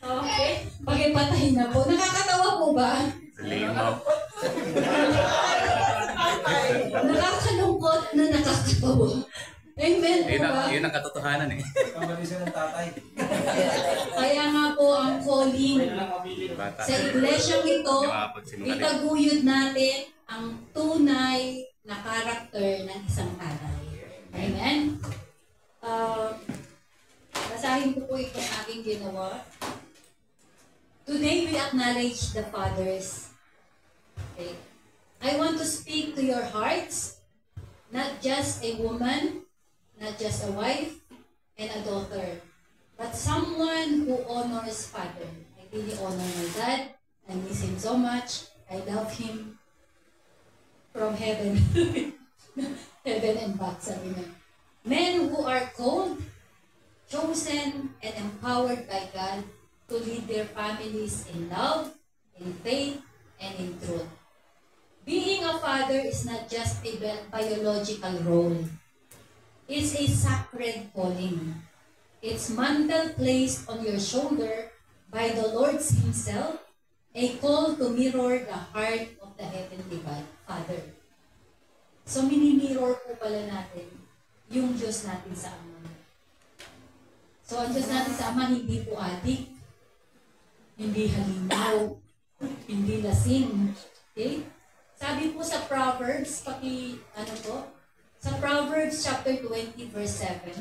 Okay. Pagipatay na po. Nakakatawa po ba? Nakakalungkot na nakakatawa. Amen po ba? Yun ang katotohanan eh. Kamalisan ng tatay. Kaya nga po ang calling sa iglesyang ito, itaguyod natin ang tunay na karakter ng isang tatay. Amen? Basahin ko po itong aking ginawa. Today we acknowledge the fathers. Okay. I want to speak to your hearts, not just a woman, not just a wife and a daughter, but someone who honors father. I really honor my dad. I miss him so much. I love him from heaven. Heaven and back, sabi niya. Men who are called, chosen, and empowered by God to lead their families in love, in faith, and in truth. Being a father is not just a biological role. It's a sacred calling. It's mantle placed on your shoulder by the Lord Himself, a call to mirror the heart of the Heavenly Father. So, mini-mirror po pala natin yung Diyos natin sa Ama. So, ang Diyos natin sa Ama, hindi po adik, hindi halimaw, hindi lasing. Okay? Sabi po sa Proverbs, sa Proverbs chapter 20 verse 7,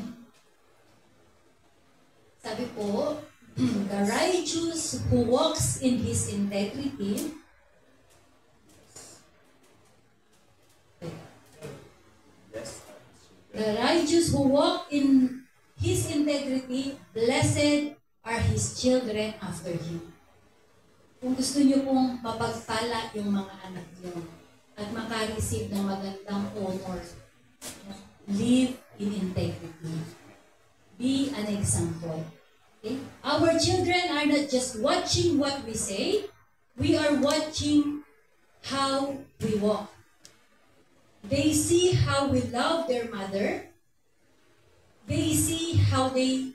sabi po, the righteous who walks in his integrity blessed are his children after him. Kung gusto niyo pong mapagpala yung mga anak niyo at makareceive ng magandang honor, live in integrity. Be an example. Okay? Our children are not just watching what we say, we are watching how we walk. They see how we love their mother. They see how they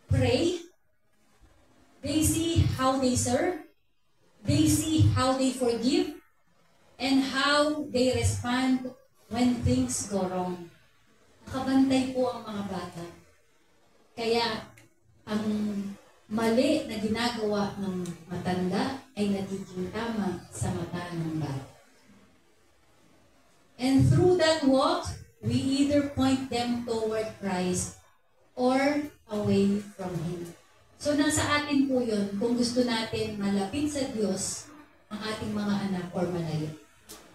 pray. They see how they serve. They see how they forgive. And how they respond when things go wrong. Nakabantay po ang mga bata. Kaya ang mali na ginagawa ng matanda ay nagiging tama sa mata ng bata. And through that walk, we either point them toward Christ or away from Him. So nasa atin po yun kung gusto natin malapit sa Diyos ang ating mga anak or malayo.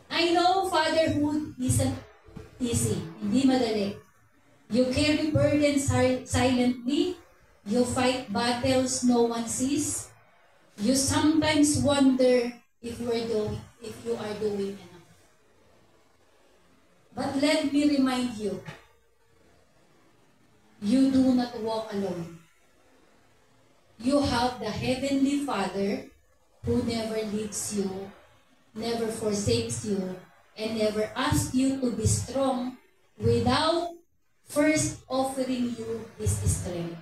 I know fatherhood isn't easy, hindi madali. You carry burdens silently, you fight battles no one sees. You sometimes wonder if you are doing enough. But let me remind you, you do not walk alone. You have the Heavenly Father who never leaves you never forsakes you, and never asks you to be strong without first offering you His strength.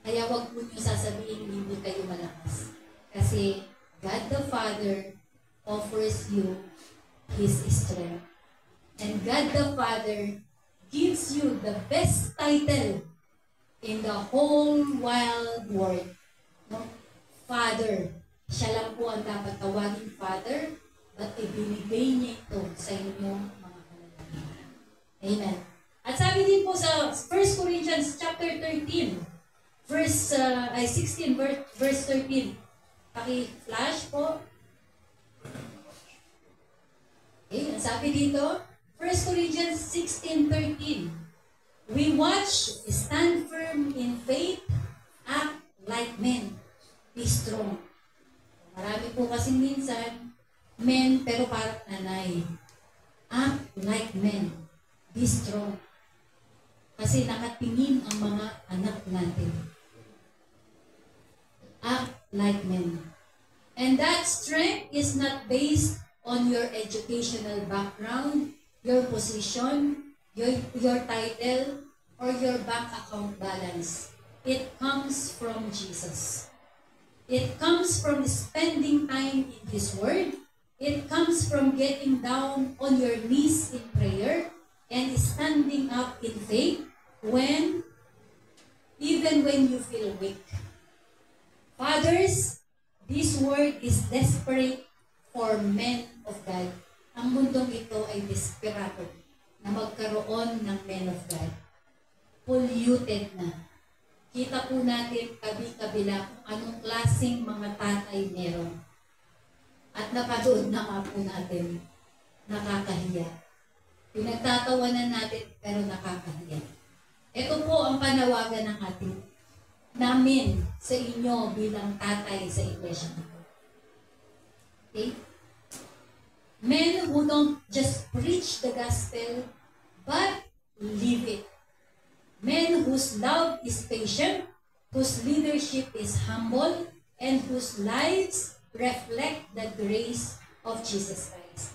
Kaya wag po niyo sasabihin hindi kayo malakas. Kasi God the Father offers you His strength. And God the Father gives you the best title in the whole wide world. No? Father. Siya lang po ang dapat tawagin Father, but ibinigay niya ito sa inyong mga kalalakihan. Amen. At sabi din po sa 1 Corinthians chapter 13, verse 16, verse 13. Paki-flash po. Okay, ang sabi dito, 1 Corinthians 16:13. We watch, stand firm in faith, act like men, be strong. Marami po kasi minsan, men pero parang nanay. Act like men, be strong. Kasi nakatingin ang mga anak natin. Act like men. And that strength is not based on your educational background, your position, your title, or your bank account balance. It comes from Jesus. It comes from spending time in His Word. It comes from getting down on your knees in prayer and standing up in faith even when you feel weak. Fathers, this word is desperate for men of God. Ang mundong ito ay desperado na magkaroon ng men of God. Polluted na. Kita po natin kabi-kabila kung anong klaseng mga tatay meron. At napanood na nga po natin, nakakahiya. Pinagtatawanan natin pero nakakahiya. Ito po ang panawagan ng namin sa inyo bilang tatay sa iglesia. Okay? Men who don't just preach the gospel, but live it. Men whose love is patient, whose leadership is humble, and whose lives reflect the grace of Jesus Christ.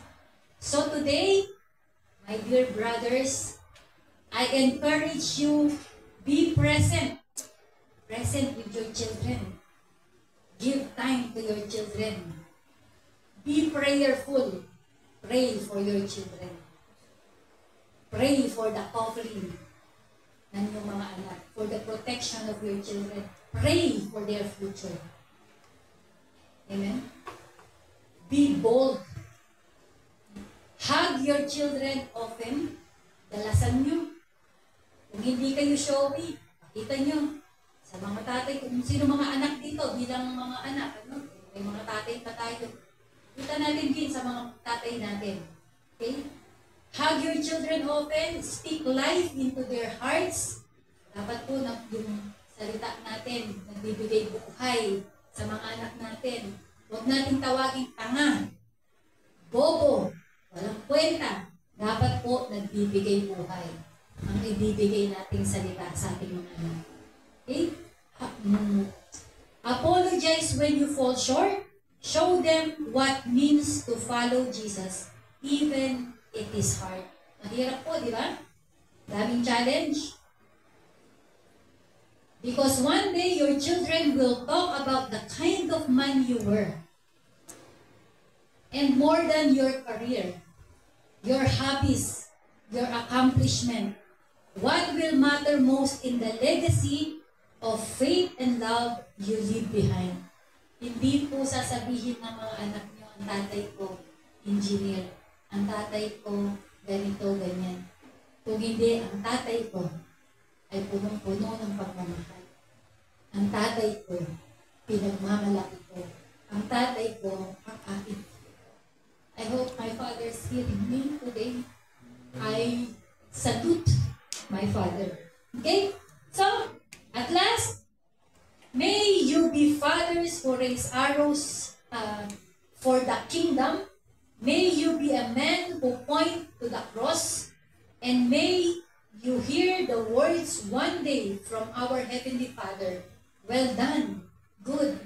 So today, my dear brothers, I encourage you, be present. Present with your children. Give time to your children. Be prayerful. Pray for your children. Pray for the covering ng iyong mga anak, for the protection of your children. Pray for their future. Amen? Be bold. Hug your children often. Dalasan nyo. Kung hindi kayo showy, pakita nyo. Sa mga tatay, kung sino mga anak dito, bilang mga anak, may mga tatay pa tayo. Kita natin din sa mga tatay natin. Okay? Hug your children often, speak life into their hearts. Dapat po na yung salita natin, nagbibigay buhay sa mga anak natin. Huwag nating tawaging tanga, bobo, walang kwenta. Dapat po nagbibigay buhay ang ibibigay nating salita sa ating mga anak. Okay? Apologize when you fall short. Show them what means to follow Jesus, even it is hard. Mahirap po, di ba? Daming challenge. Because one day, your children will talk about the kind of man you were. And more than your career, your hobbies, your accomplishment, what will matter most in the legacy of faith and love you leave behind. Hindi po sasabihin ng mga anak niyo, ang tatay ko, engineer. Ang tatay ko, ganito, ganyan. Kung hindi, ang tatay ko ay punong-puno ng pagmamahal. Ang tatay ko, pinagmamalaki ko. Ang tatay ko, ang akin. I hope my father is hearing me today. I salute my father. Okay? So, at last, may you be fathers who raise arrows for the kingdom. May you be a man who point to the cross, and may you hear the words one day from our Heavenly Father, "Well done, good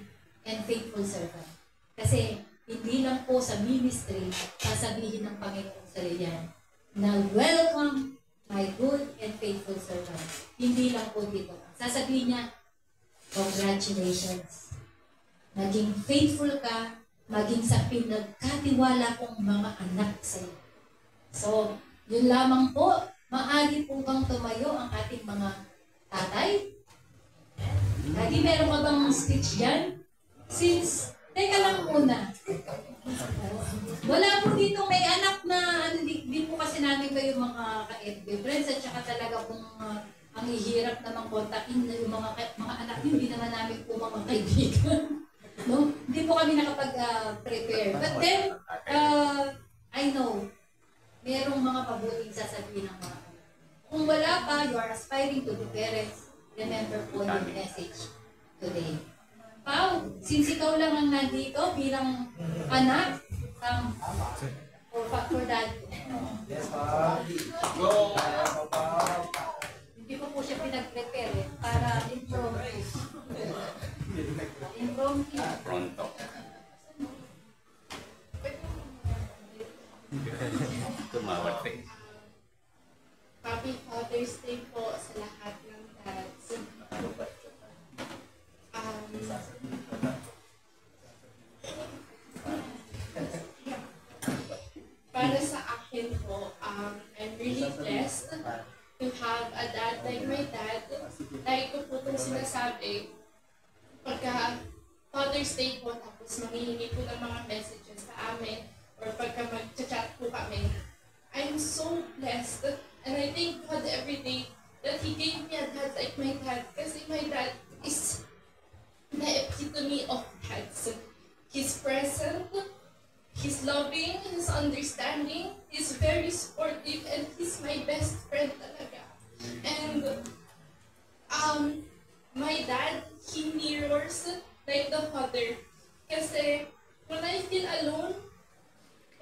and faithful servant." Kasi hindi lang po sa ministry, sasabihin ng Panginoon sa iyan na welcome my good and faithful servant. Hindi lang po dito. Sasabihin niya, congratulations. Naging faithful ka, maging sa pinagkatiwala kong mga anak sa iyo. So, yun lamang po, maaari po bang tumayo ang ating mga tatay? Lagi meron ka bang speech dyan? Teka lang muna. Wala po dito may anak na, di po kasi namin kayo mga ka-FB friends, at saka talaga pong ang hihirap namang kontakin na yung mga anak, hindi naman namin po mga kaibigan. No? Hindi po kami nakapag-prepare. But then, I know, merong mga pabuting sasabihin ng mga anak. Kung wala pa, you are aspiring to be parents, remember po yung message today. Pao, since ikaw lang ang nandito bilang anak, for that. Yes, go! Hindi ko po siya pinag-prepare para improve. Pronto. Tumawat pa eh. Happy Father's Day po sa lahat ng dads. Para sa akin po, I'm really blessed to have a dad like my dad. Like ko po itong sinasabi, pagka Father's Day po, tapos manghihingi po ng mga messages sa amin, or pagka mag-chat po kami, I'm so blessed, and I thank God every day that He gave me a dad like my dad, kasi my dad is the epitome of dads. He's present, he's loving, he's understanding, he's very supportive, and he's my best friend talaga. And my dad, he mirrors like the father. Kasi when I feel alone,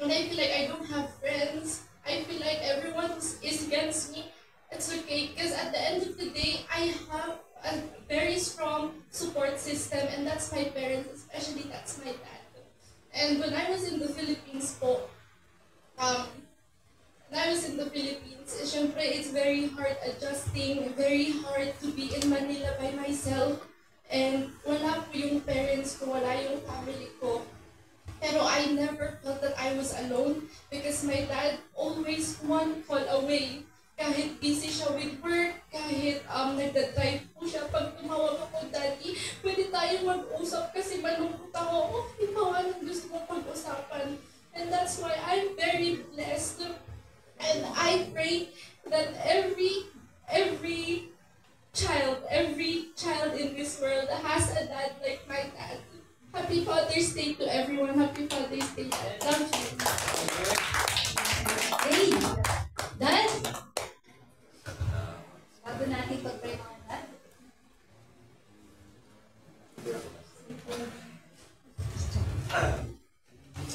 when I feel like I don't have friends, I feel like everyone is against me, it's okay. Because at the end of the day, I have a very strong support system, and that's my parents, especially that's my dad. And when I was in the Philippines po, syempre, it's very hard adjusting, very hard to be in Manila by myself. And wala po yung parents ko, wala yung family ko. Pero I never felt that I was alone because my dad always one call away. Kahit busy siya with work, kahit nagda-drive po siya, pag tumawag ako, Daddy, pwede tayo mag-usap kasi malungkot ako. Okay, anong gusto mong pag-usapan? And that's why I'm very blessed. And I pray that every child in this world has a dad like my dad. Happy Father's Day to everyone. Happy Father's Day. Love you. Hey, Dad? Bago natin pag-pray mga dad.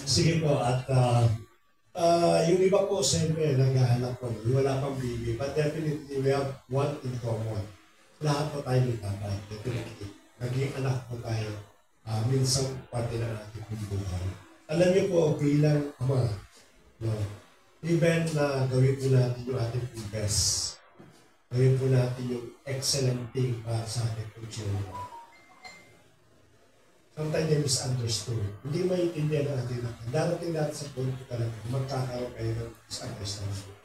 Sige po, at yung iba po siyempre naghahanap po, wala pang baby, but definitely we have one in common. Lahat po tayo ng tatay, definitely. Naging anak po tayo, minsan parte na natin kung buhay. Alam niyo po, bilang ama, no, even na gawin po natin yung ating best, gawin po natin yung excellent thing para sa ating children. Sometimes they misunderstood. Hindi maintindihan ng ating anak. Darating natin sa punto talaga, magkakaroon kayo ng misunderstanding.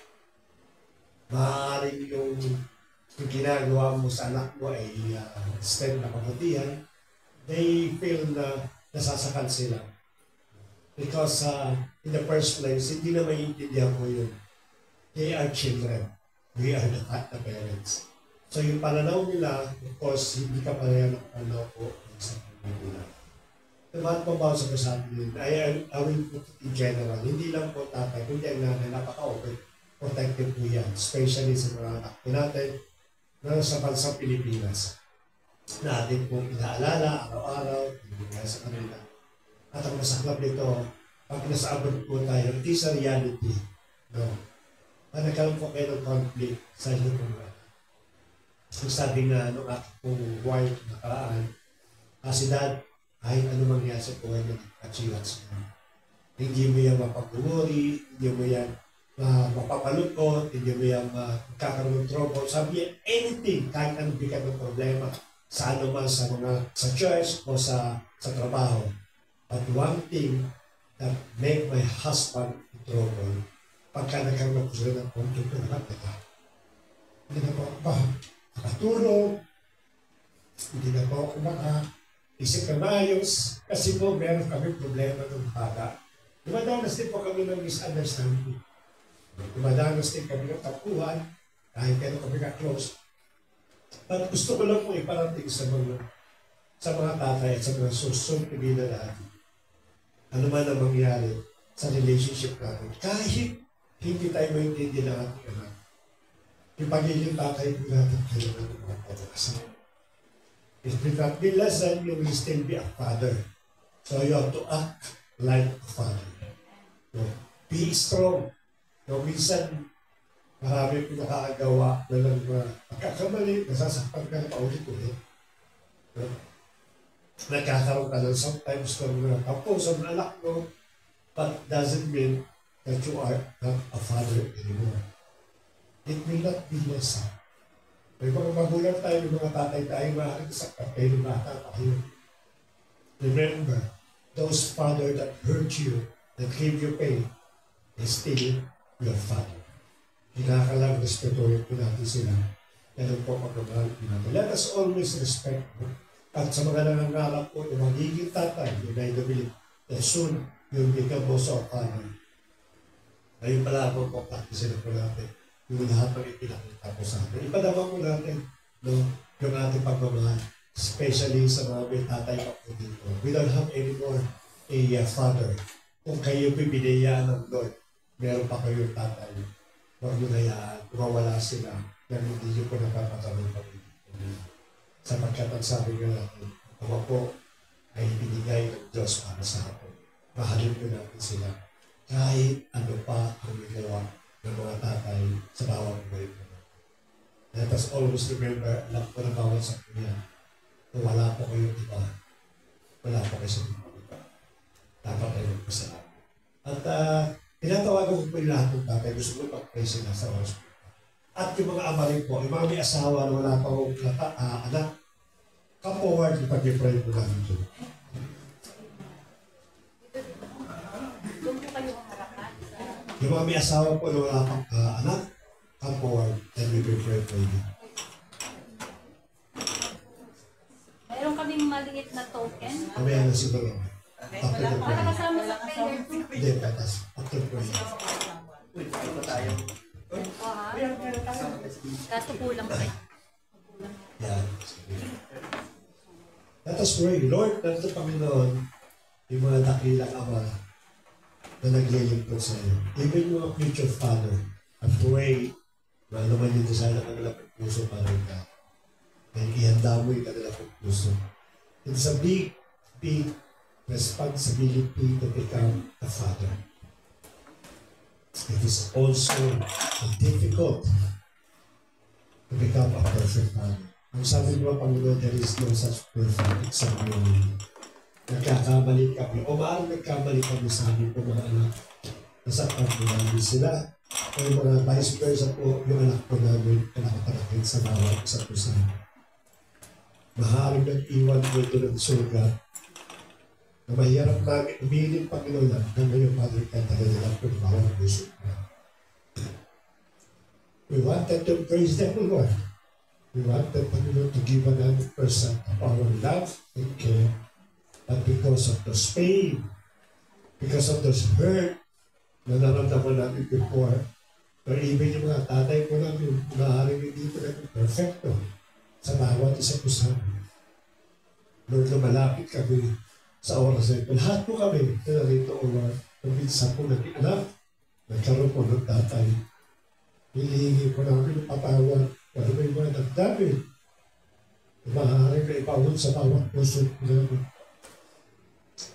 Maaaring yung ginagawa mo sa anak mo ay step na kabutihan, they feel na nasasakal sila. Because in the first place, hindi na maintindihan mo yun. They are children. We are the parents. So yung pananaw nila, of course, hindi ka pareha ng pananaw ko sa pananaw nila. Lahat po ba sa kasabi nila? I will put it in general. Hindi lang po tatay, kundi ang nanay, napaka-open. Protective po yan. Especially sa mga anak po natin na sa bansang Pilipinas. Na atin pong inaalala, araw-araw, pinibigay sa kanila. At ang masaklap nito, pag nasa abroad po tayo, it is a reality. No? Nagkaroon po kayo ng conflict sa inyo po mga. Ang sabi nga nung aking pong wife nakaraan, kasi dad, kahit ano mangyari sa buhay niya, nagkachiwat siya. Hindi mo yan mapag-worry, hindi mo yan mapapalukot, hindi mo yan magkakaroon ng trouble. Sabi yan, anything, kahit anong bigat ng problema, sa ano man, sa church o sa trabaho. But one thing that make my husband in trouble, pagka nagkaroon ko sila ng konting pinakataka, hindi na po ako makatulog, hindi na po ako isip na maayos, kasi po meron kami problema ng bata. Dumadanas din po kami ng misunderstanding. Dumadanas din kami ng tapuhan, kahit kaya kami ka-close. At gusto ko lang po iparating sa mga tatay at sa mga susunod na natin. Ano man ang mangyari sa relationship natin. Kahit hindi tayo maintindihan ng ating anak. Yung pagiging tatay po natin kailangan ng mga pag-asawa. If we not be lesson, you will still be a father. So you have to act like a father. So, be strong. No, minsan, marami po nakakagawa na lang pagkakamali, nasasakpan ka na paulit-ulit. No? Nagkakaroon ka lang sometimes kung tapos ang anak mo, but doesn't mean that you are not a father anymore. It will not be lesson. May mga magulang tayo, mga tatay tayo, maaaring sakit kayo ng bata tayo. Remember, those father that hurt you, that gave you pain, is still your father. Kinakalang respetuhin po natin sila. Yan po pagmamahal natin. Let us always respect them. At sa mga nangangarap po na magiging tatay, you may believe that soon you'll become also a father. Ngayon pala po practice na po natin yung lahat ng ipinakita po sa atin. Ipadama po natin yung ating pagmamahal, especially sa mga may tatay pa po dito. We don't have anymore a father. Kung kayo pibinayaan ng Lord, meron pa kayong tatay. Huwag mo nayaan, kumawala sila, na hindi nyo po napapatalang pag-ibig. Sapagkat ang sabi nga natin, ako po ay binigay ng Diyos para sa atin. Mahalin po natin sila. Kahit ano pa ang nagawa ng mga tatay sa bawat buhay po natin. Let us always remember, alam ko na bawat sa kanya, kung wala po kayong iba, wala po kayo sa iba. Dapat kayo magpasalamat. At tinatawagan ko po yung lahat ng tatay, gusto ko pag-pray sila sa oras. At yung mga ama rin po, yung mga may asawa na wala pa akong anak, come forward, ipag-pray po namin ito. Yung mga may asawa po na wala pang anak, come forward and we will pray for you. Mayroon kaming maliit na token. Mamaya na siguro. After the Para prayer. kasama sa prayer. Hindi, patas. After prayer. O ha? Kaso kulang pa. Yan. Let us pray. Lord, nanito Panginoon, yung mga dakilang ama na naglilingkod sa iyo. Even yung mga future father, I pray na naman yung desire ng kanilang puso para ka. And ihanda mo yung kanilang puso. It's a big, big responsibility to become a father. It is also difficult to become a perfect father. Ang sabi mo, Panginoon, there is no such perfect except you. Nagkakamali kami. O maaaring nagkamali kami sa amin po mga anak. Nasaktan po namin sila. O yung mga vice versa po, yung anak po namin na nakaparakit sa bawat isa po sa amin. Maaaring nag-iwan po ito ng surga na mahirap namin umilin Panginoon na ngayon, Father, kaya tayo nila po ng bawat puso. We wanted to praise them, Lord. We wanted, Panginoon, to give 100% of our love and care. But because of those pain, because of those hurt na naramdaman namin before, or even yung mga tatay ko namin, maaaring hindi po namin perfecto sa bawat isa po sa amin. Lord, na malapit kami sa oras na ito. Lahat po kami na narito, O Lord, minsan po naging anak, nagkaroon po ng tatay. Hilihingi po namin ng patawad, pero may mga nagdamit. Maaaring na ipawon sa bawat puso namin.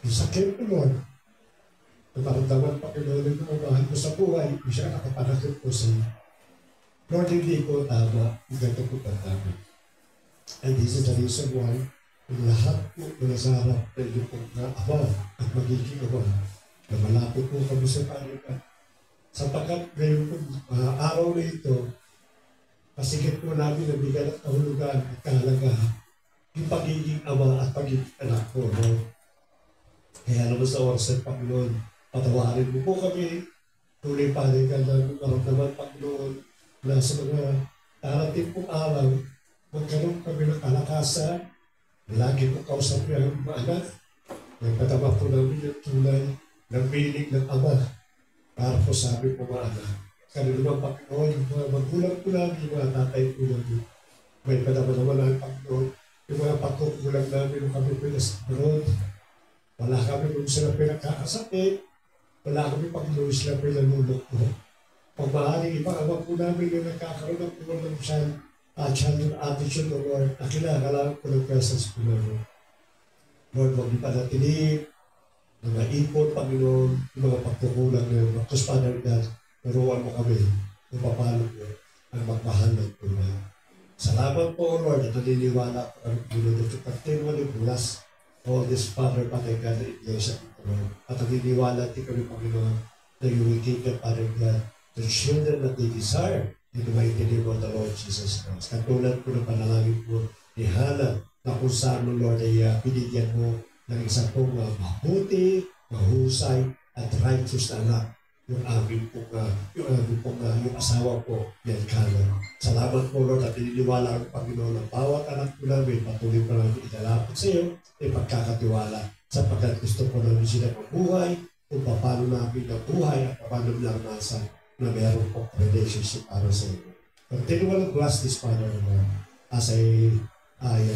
Yung sakit mo, Lord, na maramdaman Panginoon ng umahan mo sa buhay, kung siya nakapanakit po sa iyo. Lord, hindi ko tama, yung ganito po tama. And this is the reason why, yung lahat po na nasa harap na yung pong ama at magiging ama, na malapit po kami sa Panginoon. Sapagkat ngayon po, araw na ito, pasigit po namin na bigyan at kahulugan at kahalagahan yung pagiging ama at pagiging anak po. No? Kaya naman sa oras ng Panginoon, patawarin mo po kami. Tuloy pa rin ka ng maramdaman, Panginoon, na sa mga darating pong araw, magkaroon kami ng kalakasan, lagi po kausapin ang mga anak. Nagpatama po namin yung tunay ng piling ng ama para po sa amin po mga anak. Kaya naman, Panginoon, yung mga magulang po namin, yung mga tatay po namin. May patama naman ang Panginoon, yung mga pagkukulang namin nung kami pinasakaroon. Wala kami kung sila pinagkakasakit, wala kami Panginoon sila pinanulok po. Pag maaaring ibang ama po namin yung nagkakaroon ng puwan ng channel attitude o Lord, na kinakalangan po ng presence po namin. Lord, huwag niyo panatiliin, mga ipon, Panginoon, yung mga pagkukulang na yung kuspanalidad, naruan mo kami kung paano po ang magmahal ng tunay. Salamat po, Lord, at naniniwala po kami, Panginoon, to continually bless all this Father, Patay God, na iglesia, Lord. At naniniwala din kami, Panginoon, na you will give them, Father God, the children that they desire in the mighty name of the Lord Jesus Christ. Katulad po ng panalangin po ni Hannah, na kung saan mo, Lord, ay binigyan mo ng isang pong mabuti, mahusay, at righteous na anak, yung asawa po, yan Hannah. Salamat po, Lord, at ininiwala ang Panginoon ng bawat anak po namin, patuloy pa namin ilalapit sa iyo, ay pagkakatiwala, sapagkat gusto po namin sila mabuhay, kung paano namin nabuhay at paano naranasan na meron po relationship para sa iyo. Continually bless this Father, Lord. As I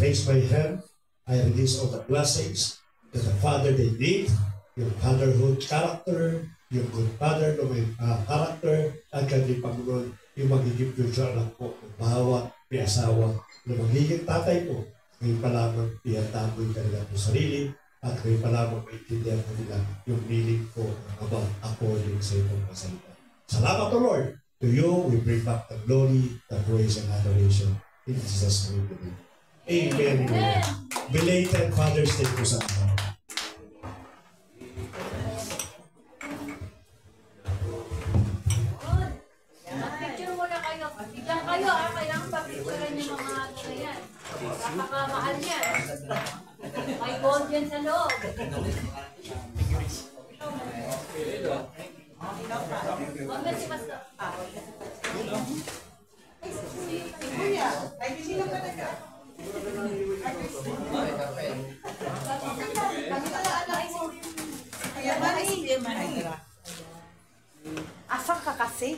raise my hand, I release all the blessings that the Father they need, yung fatherhood character, yung good father na may character, at kanyang Panginoon, yung magiging future anak po, ng bawat may asawa, na magiging tatay po, ngayon pa lamang piyata mo yung kanilang po sarili, at ngayon pa lamang maintindihan po nila yung meaning po ng Ama according sa itong masalita. Salamat to Lord. To you, we bring back the glory, the praise, and adoration. In Jesus' name, amen. Amen. Belated Father's Day po sa atin. Picture muna kayo. Bigyan kayo, kailangan pa-picturean yung mga ano na yan. Napakamahal yan. May gold yan sa loob. Huwag si Pastor. Kuya, ay hindi na talaga. Asan ka kasi?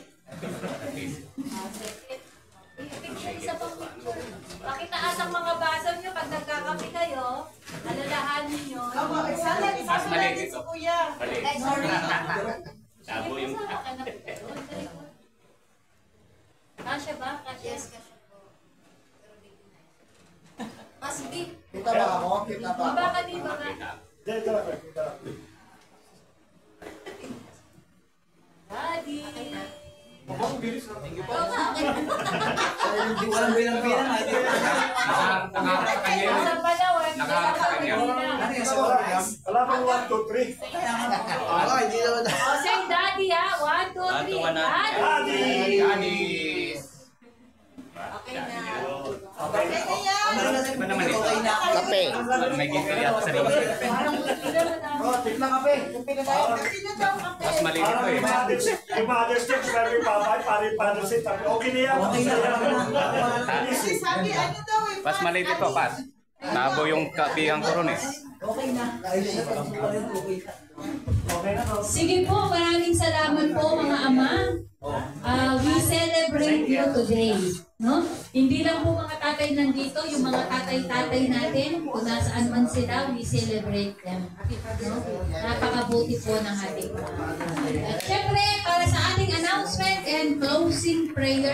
Isa pang picture. Pakitaas ang mga baso nyo pag nagkakapi kayo. Alalahanin nyo. Sana Mas maliit natin ito. si Kuya. Sorry. Tabo yung... Kasya ba? Kasya? Yes, kasya po. Mas big. Kita ba ako? Kita ba Di ako? ba ka, di ba ka? Dito lang, dito lang. Daddy. Hindi ko alam bilang-bilang. Nakaharap ka niya. Sa palaw, Nakaharap ka niya. Wala pang 1, 2, 3. Ako, hindi naman. O, say daddy ha. 1, 2, 3. Daddy. Anis! Okay na. Okay na yan. Iba naman ito. Okay na. Kape. May gigil yata sa rin. Parang hindi naman na. Oh, tikla kape. Kasi na daw kape. Mas maliit ito eh. Yung Mother's Day, sabi ni Papa, pari Father's Day, sabi, okay na yan. Okay na. Kasi sabi, ano daw eh. Pas maliit ito, pas. Tabo yung kabihang ko ron eh. Okay na. Okay na. Sige po, maraming salamat po mga ama. We celebrate you today. No? Hindi lang po mga tatay nandito, yung mga tatay-tatay natin, kung nasaan man sila, we celebrate them. No? Napakabuti po ng ating mga. At syempre, para sa ating announcement and closing prayer,